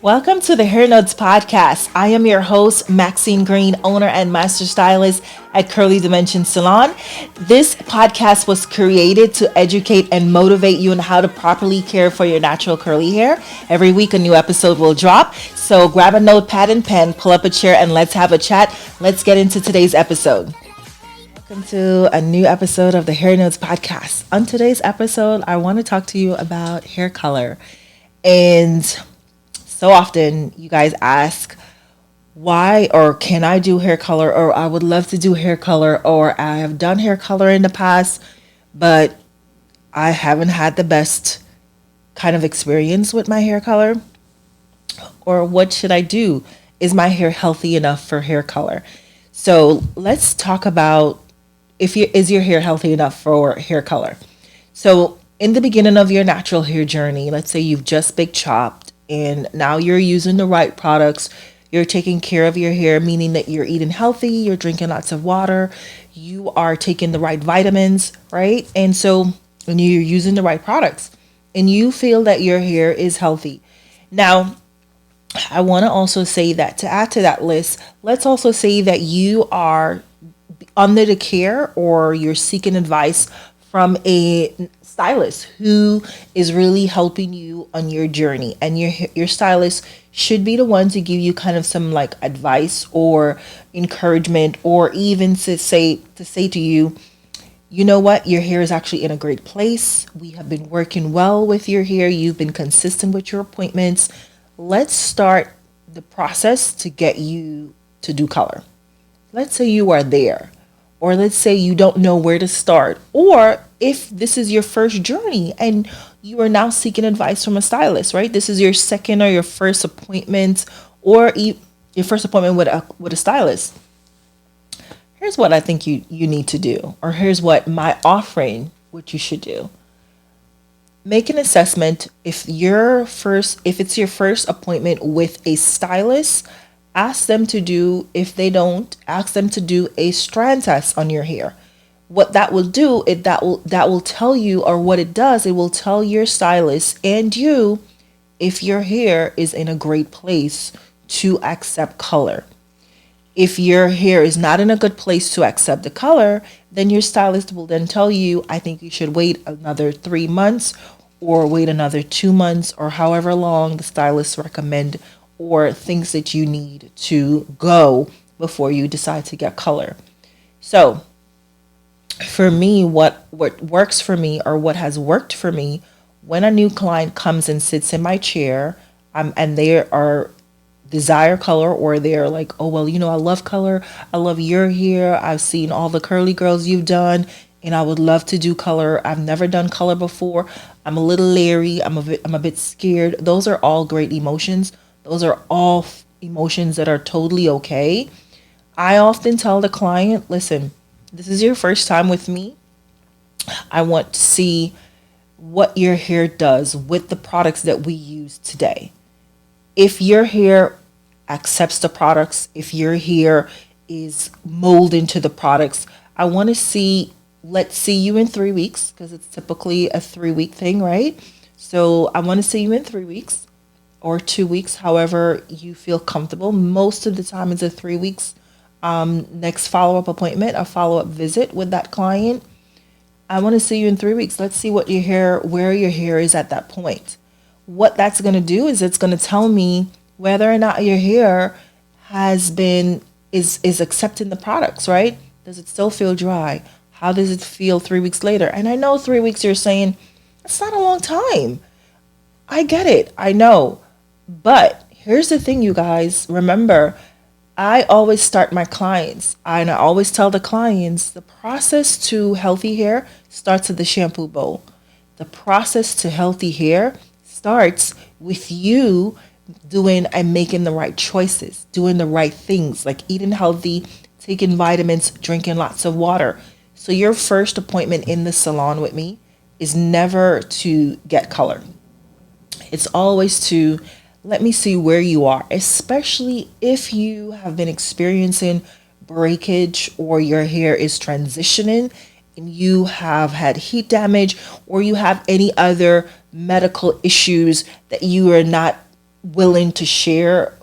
Welcome to the Hair Notes podcast. I am your host, Maxine Green, owner and master stylist at Curly Dimension Salon. This podcast was created to educate and motivate you on how to properly care for your natural curly hair. Every week, a new episode will drop. So grab a notepad and pen, pull up a chair, and let's have a chat. Let's get into today's episode. Welcome to a new episode of the Hair Notes podcast. On today's episode, I want to talk to you about hair color. And so often you guys ask why or can I do hair color, or I would love to do hair color, or I have done hair color in the past, but I haven't had the best kind of experience with my hair color. Or what should I do? Is my hair healthy enough for hair color? So let's talk about is your hair healthy enough for hair color? So in the beginning of your natural hair journey, let's say you've just big chopped and now you're using the right products. You're taking care of your hair, meaning that you're eating healthy, you're drinking lots of water, you are taking the right vitamins, right? And when you're using the right products and you feel that your hair is healthy. Now, I want to also say that to add to that list, let's also say that you are under the care or you're seeking advice from a stylist who is really helping you on your journey, and your stylist should be the one to give you kind of some like advice or encouragement, or even to say to you, you know what, your hair is actually in a great place. We have been working well with your hair. You've been consistent with your appointments. Let's start the process to get you to do color. Let's say you are there, or let's say you don't know where to start, or if this is your first journey and you are now seeking advice from a stylist, right? This is your second or your first appointment, or your first appointment with a stylist. Here's what I think you need to do, or here's what my offering, what you should do. Make an assessment. If it's your first appointment with a stylist, ask them to do, if they don't, ask them to do a strand test on your hair. What that will do, that will tell you, or what it does, it will tell your stylist and you if your hair is in a great place to accept color. If your hair is not in a good place to accept the color, then your stylist will then tell you, I think you should wait another 3 months, or wait another 2 months, or however long the stylist recommend or thinks that you need to go before you decide to get color. So for me, what works for me, or what has worked for me, when a new client comes and sits in my chair, and they are desire color, or they're like, oh, well, I love color. I love your hair. I've seen all the curly girls you've done, and I would love to do color. I've never done color before. I'm a little leery. I'm a bit scared. Those are all great emotions. Those are all emotions that are totally okay. I often tell the client, listen, this is your first time with me. I want to see what your hair does with the products that we use today. If your hair accepts the products, if your hair is molded into the products, I want to see, let's see you in 3 weeks, because it's typically a 3-week thing, right? So I want to see you in 3 weeks or 2 weeks, however you feel comfortable. Most of the time it's a 3 weeks next follow-up appointment, a follow-up visit with that client. I want to see you in 3 weeks. Let's see where your hair is at that point. What that's going to do is it's going to tell me whether or not your hair is accepting the products, right? Does it still feel dry? How does it feel 3 weeks later? And I know 3 weeks you're saying, that's not a long time. I get it. I know. But here's the thing, you guys. Remember, I always start my clients, and I always tell the clients, the process to healthy hair starts at the shampoo bowl. The process to healthy hair starts with you doing and making the right choices, doing the right things, like eating healthy, taking vitamins, drinking lots of water. So your first appointment in the salon with me is never to get color. It's always to let me see where you are, especially if you have been experiencing breakage, or your hair is transitioning and you have had heat damage, or you have any other medical issues that you are not willing to share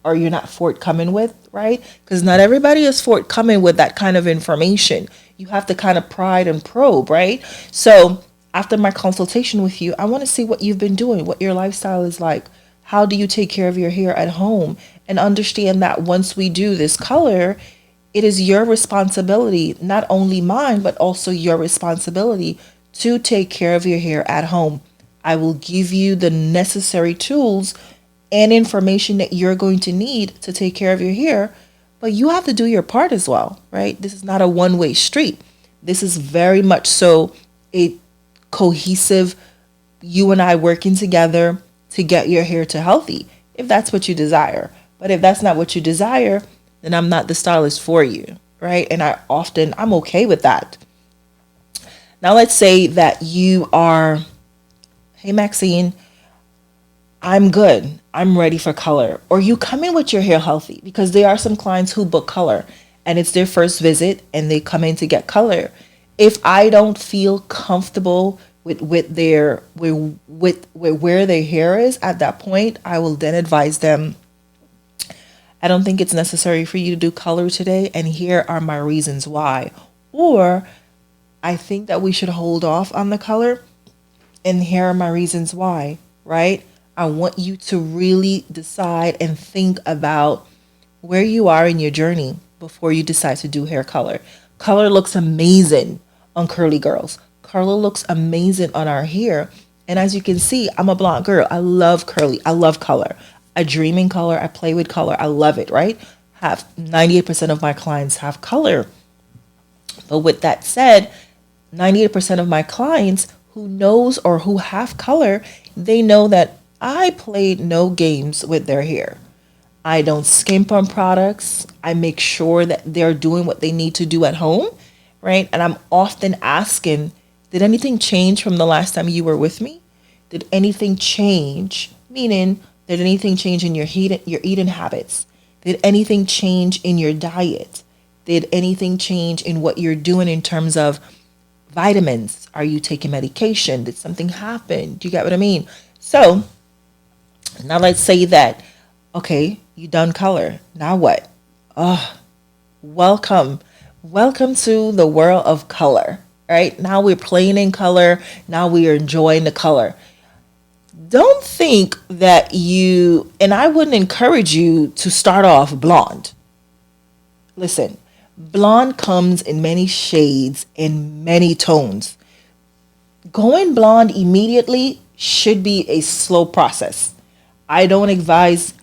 or you're not forthcoming with, right? Because not everybody is forthcoming with that kind of information. You have to kind of pride and probe, right? So after my consultation with you, I want to see what you've been doing, what your lifestyle is like. How do you take care of your hair at home? And understand that once we do this color, it is your responsibility, not only mine, but also your responsibility to take care of your hair at home. I will give you the necessary tools and information that you're going to need to take care of your hair, but you have to do your part as well, right? This is not a one-way street. This is very much so a cohesive, you and I working together to get your hair to healthy, if that's what you desire. But if that's not what you desire, then I'm not the stylist for you, right? And I'm okay with that. Now let's say that you are, hey Maxine, I'm good. I'm ready for color. Or you come in with your hair healthy, because there are some clients who book color and it's their first visit and they come in to get color. If I don't feel comfortable with their with where their hair is at that point, I will then advise them, I don't think it's necessary for you to do color today, and here are my reasons why. Or I think that we should hold off on the color, and here are my reasons why, right? I want you to really decide and think about where you are in your journey before you decide to do hair color. Color looks amazing on curly girls. Color looks amazing on our hair. And as you can see, I'm a blonde girl. I love curly. I love color. I dream in color. I play with color. I love it, right? Have 98% of my clients have color. But with that said, 98% of my clients who knows or who have color, they know that I played no games with their hair. I don't skimp on products. I make sure that they're doing what they need to do at home, right? And I'm often asking, did anything change from the last time you were with me? Did anything change? Meaning, did anything change in your eating habits? Did anything change in your diet? Did anything change in what you're doing in terms of vitamins? Are you taking medication? Did something happen? Do you get what I mean? So now let's say that, okay, you done color. Now what? Oh, welcome. Welcome to the world of color, right? Now we're playing in color. Now we are enjoying the color. Don't think that and I wouldn't encourage you to start off blonde. Listen, blonde comes in many shades, in many tones. Going blonde immediately should be a slow process. I don't advise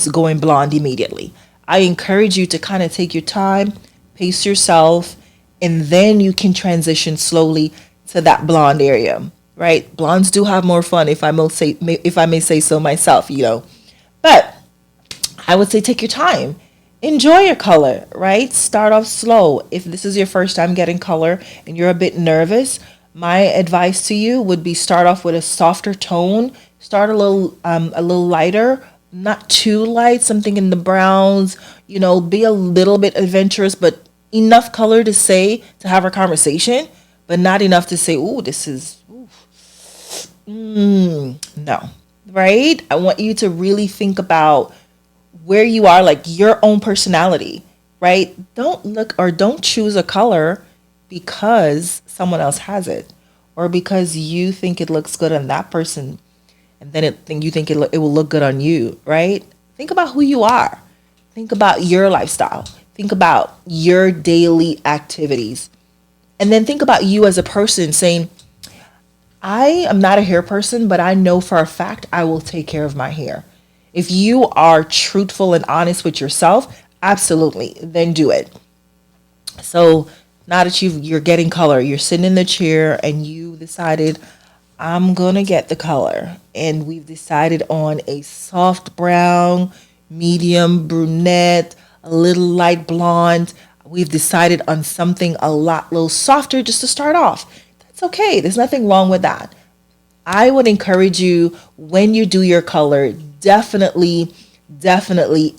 going blonde immediately. I encourage you to kind of take your time, pace yourself, and then you can transition slowly to that blonde area, right? Blondes do have more fun, if I may say so myself, But I would say take your time. Enjoy your color, right? Start off slow. If this is your first time getting color and you're a bit nervous, my advice to you would be start off with a softer tone. Start a little lighter, not too light, something in the browns, be a little bit adventurous, but enough color to have a conversation, but not enough to say, ooh, this is, no, right? I want you to really think about where you are, like your own personality, right? Don't choose a color because someone else has it, or because you think it looks good on that person, and then you think it will look good on you, right? Think about who you are. Think about your lifestyle. Think about your daily activities. And then think about you as a person saying, I am not a hair person, but I know for a fact I will take care of my hair. If you are truthful and honest with yourself, absolutely, then do it. So now that you're getting color, you're sitting in the chair and you decided, I'm going to get the color. And we've decided on a soft brown, medium brunette, a little light blonde. We've decided on something a little softer just to start off. That's okay. There's nothing wrong with that. I would encourage you, when you do your color, definitely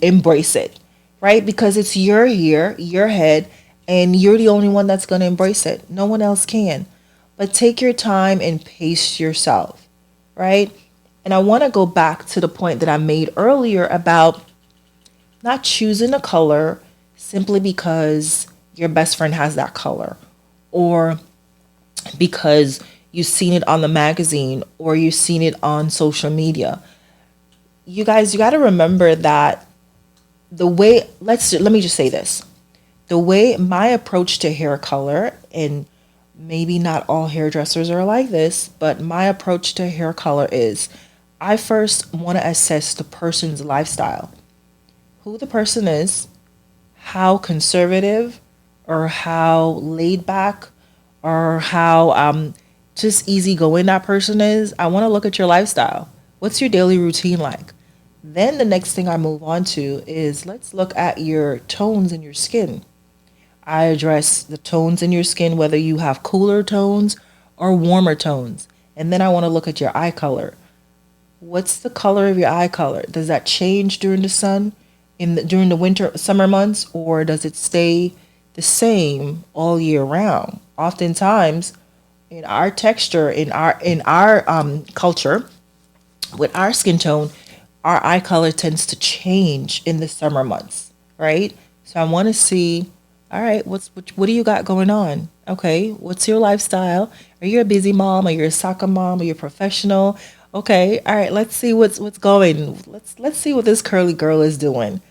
embrace it, right? Because it's your hair, your head, and you're the only one that's going to embrace it. No one else can. But take your time and pace yourself, right? And I want to go back to the point that I made earlier about not choosing a color simply because your best friend has that color, or because you've seen it on the magazine, or you've seen it on social media. You guys, you got to remember that the way, let me just say this. The way my approach to hair color, and maybe not all hairdressers are like this, but my approach to hair color is I first want to assess the person's lifestyle, who the person is, how conservative or how laid back or how just easygoing that person is. I want to look at your lifestyle. What's your daily routine like? Then the next thing I move on to is let's look at your tones in your skin. I address the tones in your skin, whether you have cooler tones or warmer tones. And then I want to look at your eye color. What's the color of your eye color? Does that change during the sun during the winter summer months, or does it stay the same all year round? Oftentimes in our texture, in our culture, with our skin tone, our eye color tends to change in the summer months, right? So I want to see, all right, what do you got going on? Okay, what's your lifestyle? Are you a busy mom? Are you a soccer mom? Are you a professional? Okay, all right, let's see what's going. Let's see what this curly girl is doing.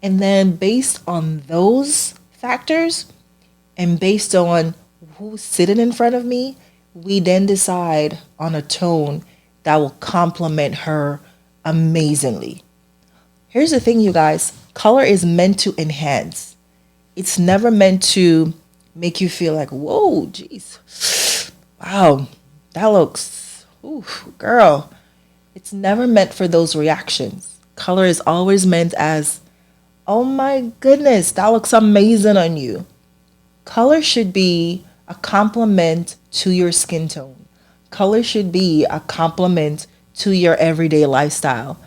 And then based on those factors and based on who's sitting in front of me, we then decide on a tone that will complement her amazingly. Here's the thing, you guys. Color is meant to enhance. It's never meant to make you feel like, whoa, geez, wow, that looks, ooh, girl. It's never meant for those reactions. Color is always meant as, oh my goodness, that looks amazing on you. Color should be a complement to your skin tone. Color should be a complement to your everyday lifestyle.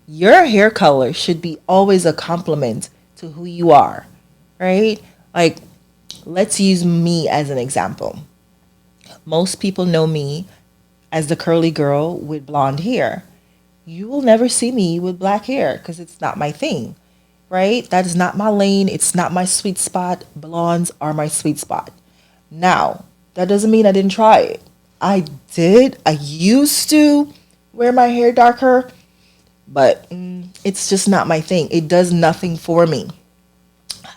Your hair color should be always a complement to who you are, right? Like, let's use me as an example. Most people know me as the curly girl with blonde hair. You will never see me with black hair because it's not my thing, right? That is not my lane. It's not my sweet spot. Blondes are my sweet spot. Now, that doesn't mean I didn't try it. I did. I used to wear my hair darker, but it's just not my thing. It does nothing for me.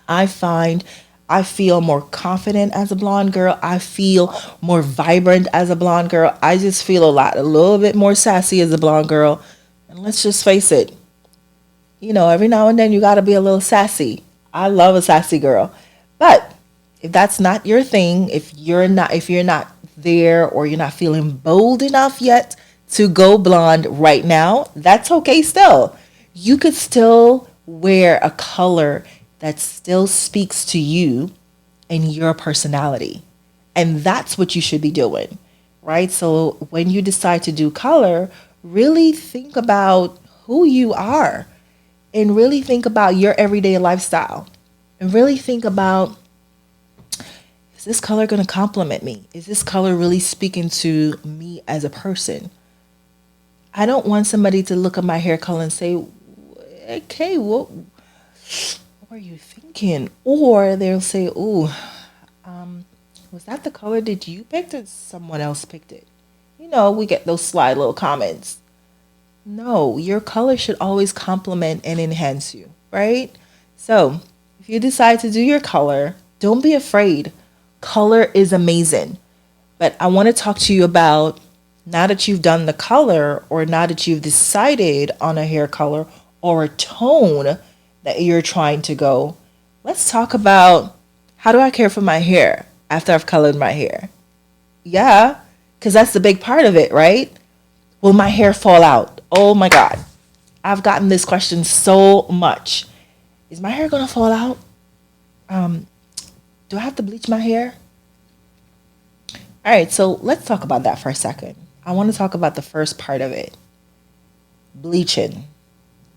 I find I feel more confident as a blonde girl. I feel more vibrant as a blonde girl. I just feel a little bit more sassy as a blonde girl. And let's just face it, every now and then you got to be a little sassy. I love a sassy girl. But if that's not your thing, if you're not there, or you're not feeling bold enough yet to go blonde right now, that's okay still. You could still wear a color that still speaks to you and your personality. And that's what you should be doing, right? So when you decide to do color, really think about who you are, and really think about your everyday lifestyle, and really think about, is this color going to compliment me? Is this color really speaking to me as a person? I don't want somebody to look at my hair color and say, okay, what were you thinking? Or they'll say, ooh, was that the color that you picked, or someone else picked it? We get those sly little comments. No, your color should always complement and enhance you, right? So if you decide to do your color, don't be afraid. Color is amazing. But I want to talk to you about, now that you've done the color, or now that you've decided on a hair color or a tone that you're trying to go, let's talk about, how do I care for my hair after I've colored my hair? Yeah, because that's the big part of it, right? Will my hair fall out? Oh my God. I've gotten this question so much. Is my hair going to fall out? Do I have to bleach my hair? All right, so let's talk about that for a second. I want to talk about the first part of it, bleaching.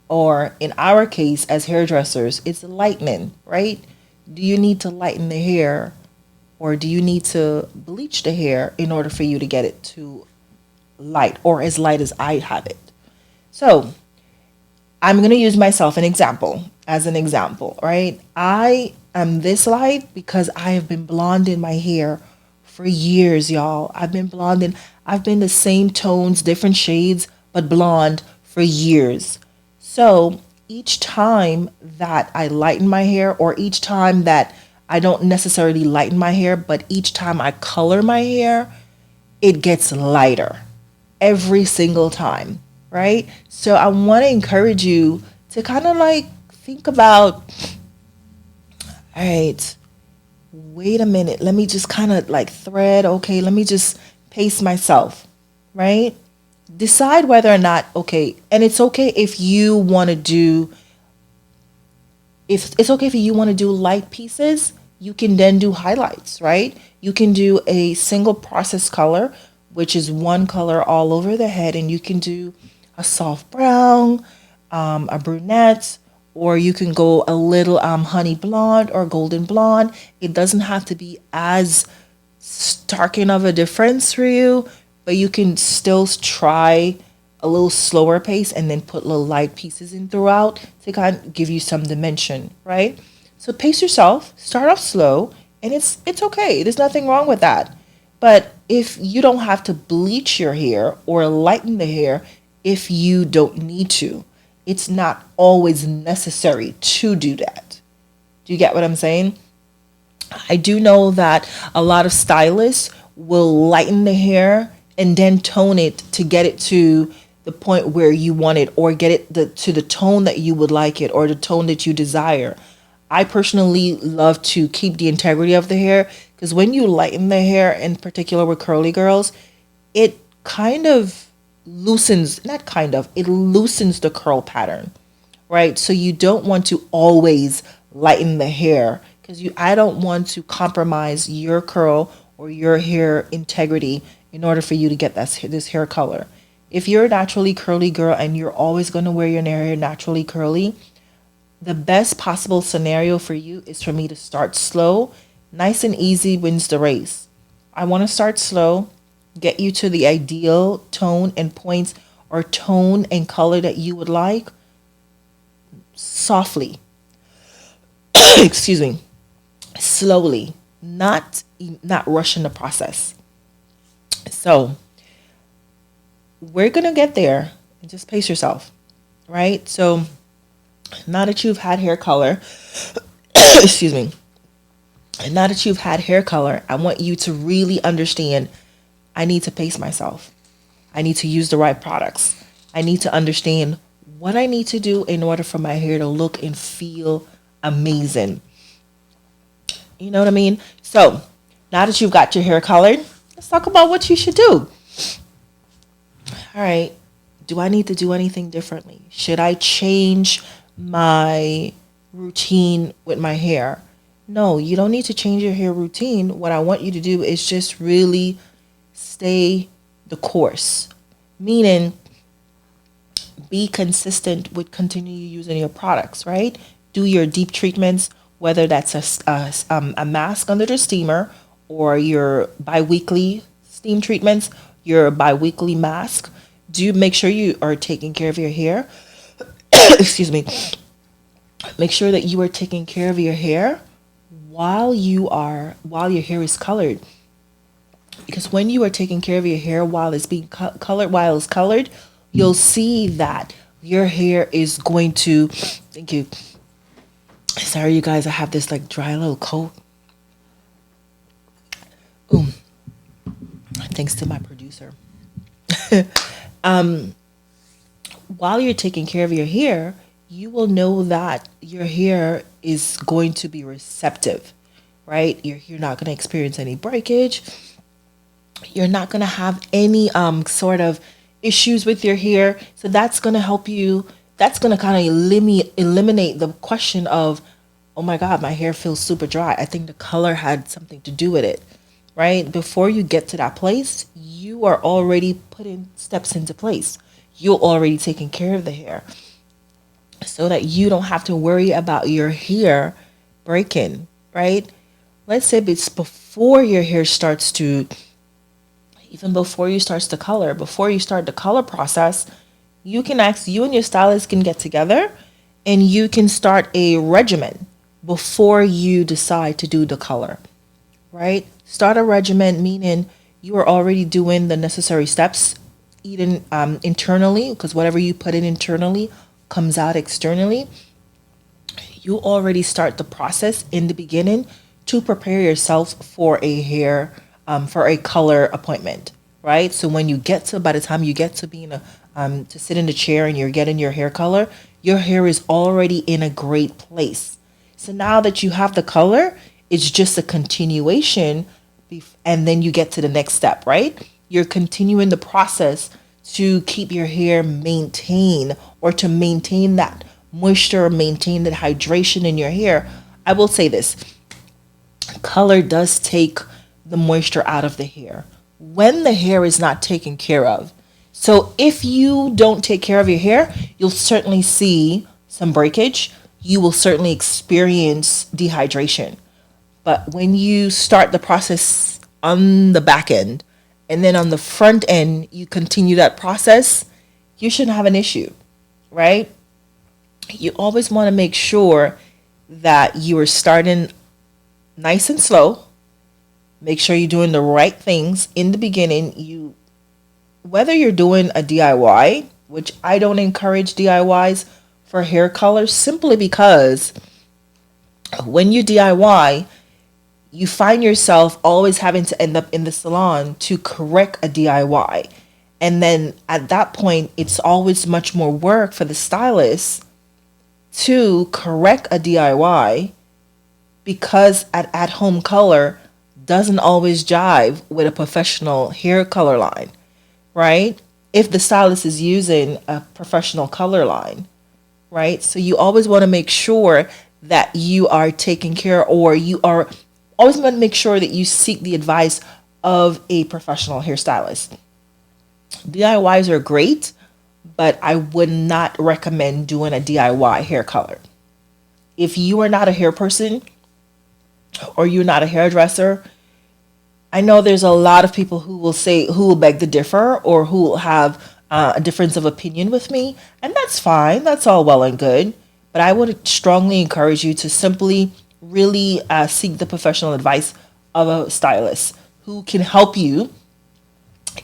Or in our case, as hairdressers, it's lightening, right? Do you need to lighten the hair, or do you need to bleach the hair in order for you to get it to light, or as light as I have it? So I'm going to use myself as an example, right? I am this light because I have been blonding my hair for years, y'all. I've been the same tones, different shades, but blonde for years. So each time that I lighten my hair, or each time that I don't necessarily lighten my hair, but each time I color my hair, it gets lighter every single time, right? So I want to encourage you to kind of like think about, all right, wait a minute, let me just kind of like thread, okay, let me just pace myself, right? Decide whether or not, okay, and it's okay if you want to do, if it's okay if you want to do light pieces, you can then do highlights, right? You can do a single process color, which is one color all over the head, and you can do a soft brown, a brunette, or you can go a little honey blonde or golden blonde. It doesn't have to be as starking of a difference for you, but you can still try a little slower pace and then put little light pieces in throughout to kind of give you some dimension, right? So pace yourself, start off slow, and it's okay. There's nothing wrong with that. But if you don't have to bleach your hair or lighten the hair if you don't need to, it's not always necessary to do that. Do you get what I'm saying? I do know that a lot of stylists will lighten the hair and then tone it to get it to the point where you want it, or get it to the tone that you would like it, or the tone that you desire. I personally love to keep the integrity of the hair, because when you lighten the hair, in particular with curly girls, it kind of loosens, not kind of, it loosens the curl pattern, right? So you don't want to always lighten the hair, because I don't want to compromise your curl or your hair integrity in order for you to get this hair color. If you're a naturally curly girl and you're always going to wear your hair naturally curly, the best possible scenario for you is for me to start slow. Nice and easy wins the race. I want to start slow, get you to the ideal tone and points, or tone and color that you would like, softly. Excuse me. Slowly, not rushing the process. So we're gonna get there, and just pace yourself, right? So now that you've had hair color, excuse me, and now that you've had hair color, I want you to really understand, I need to pace myself. I need to use the right products. I need to understand what I need to do in order for my hair to look and feel amazing. You know what I mean? So now that you've got your hair colored, let's talk about what you should do. All right. Do I need to do anything differently? Should I change my routine with my hair? No, you don't need to change your hair routine. What I want you to do is just really stay the course. Meaning, be consistent with continue using your products, right? Do your deep treatments, whether that's a mask under the steamer, or your biweekly steam treatments, your biweekly mask. Do make sure you are taking care of your hair. Excuse me. Make sure that you are taking care of your hair while your hair is colored. Because when you are taking care of your hair while it's being colored, you'll see that your hair is going to, thank you. Sorry, you guys, I have this like dry little coat. Thanks to my producer. While you're taking care of your hair, you will know that your hair is going to be receptive, right? You're not going to experience any breakage. You're not going to have any sort of issues with your hair. So that's going to help you. That's going to kind of eliminate the question of, oh my God, my hair feels super dry. I think the color had something to do with it, right? Before you get to that place, you are already putting steps into place. You're already taking care of the hair, so that you don't have to worry about your hair breaking, right? Let's say it's before your hair starts to, even before you start the color process, you and your stylist can get together and you can start a regimen before you decide to do the color, right? Start a regimen, meaning you are already doing the necessary steps, even internally, because whatever you put in internally comes out externally. You already start the process in the beginning to prepare yourself for a hair, for a color appointment, right? So when you get to, by the time you get to being to sit in the chair and you're getting your hair color, your hair is already in a great place. So now that you have the color, it's just a continuation, and then you get to the next step, right? You're continuing the process to keep your hair maintained, or to maintain that moisture, maintain that hydration in your hair. I will say this: color does take the moisture out of the hair when the hair is not taken care of. So if you don't take care of your hair, you'll certainly see some breakage. You will certainly experience dehydration. But when you start the process on the back end and then on the front end, you continue that process, you shouldn't have an issue, right? You always want to make sure that you are starting nice and slow. Make sure you're doing the right things in the beginning. Whether you're doing a DIY, which I don't encourage DIYs for hair colors, simply because when you DIY, you find yourself always having to end up in the salon to correct a DIY. And then at that point, it's always much more work for the stylist to correct a DIY, because an at-home color doesn't always jive with a professional hair color line, right? If the stylist is using a professional color line, right? So you always want to make sure that you are taking care, or you are always want to make sure that you seek the advice of a professional hairstylist. DIYs are great, but I would not recommend doing a DIY hair color. If you are not a hair person or you're not a hairdresser, I know there's a lot of people who will beg to differ, or who will have a difference of opinion with me, and that's fine. That's all well and good. But I would strongly encourage you to simply really seek the professional advice of a stylist who can help you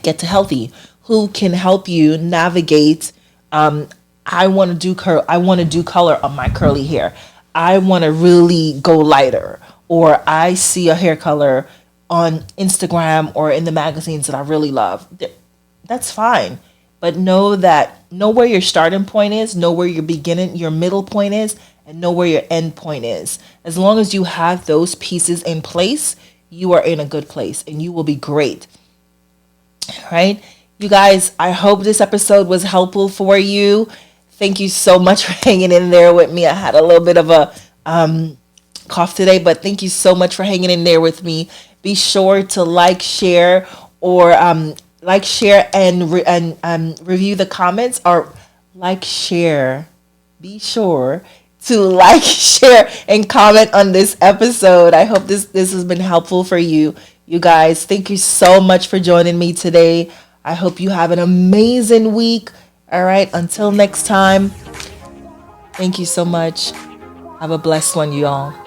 get to healthy, who can help you navigate. I want to do curl. I want to do color on my curly hair. I want to really go lighter, or I see a hair color on Instagram or in the magazines that I really love. That's fine. But know where your starting point is, know where your middle point is, and know where your end point is. As long as you have those pieces in place, you are in a good place and you will be great. All right? You guys, I hope this episode was helpful for you. Thank you so much for hanging in there with me. I had a little bit of a cough today, but thank you so much for hanging in there with me. Be sure to share, or share and review the comments, or share. Be sure to share, and comment on this episode. I hope this has been helpful for you. You guys, thank you so much for joining me today. I hope you have an amazing week. All right, until next time, thank you so much. Have a blessed one, you all.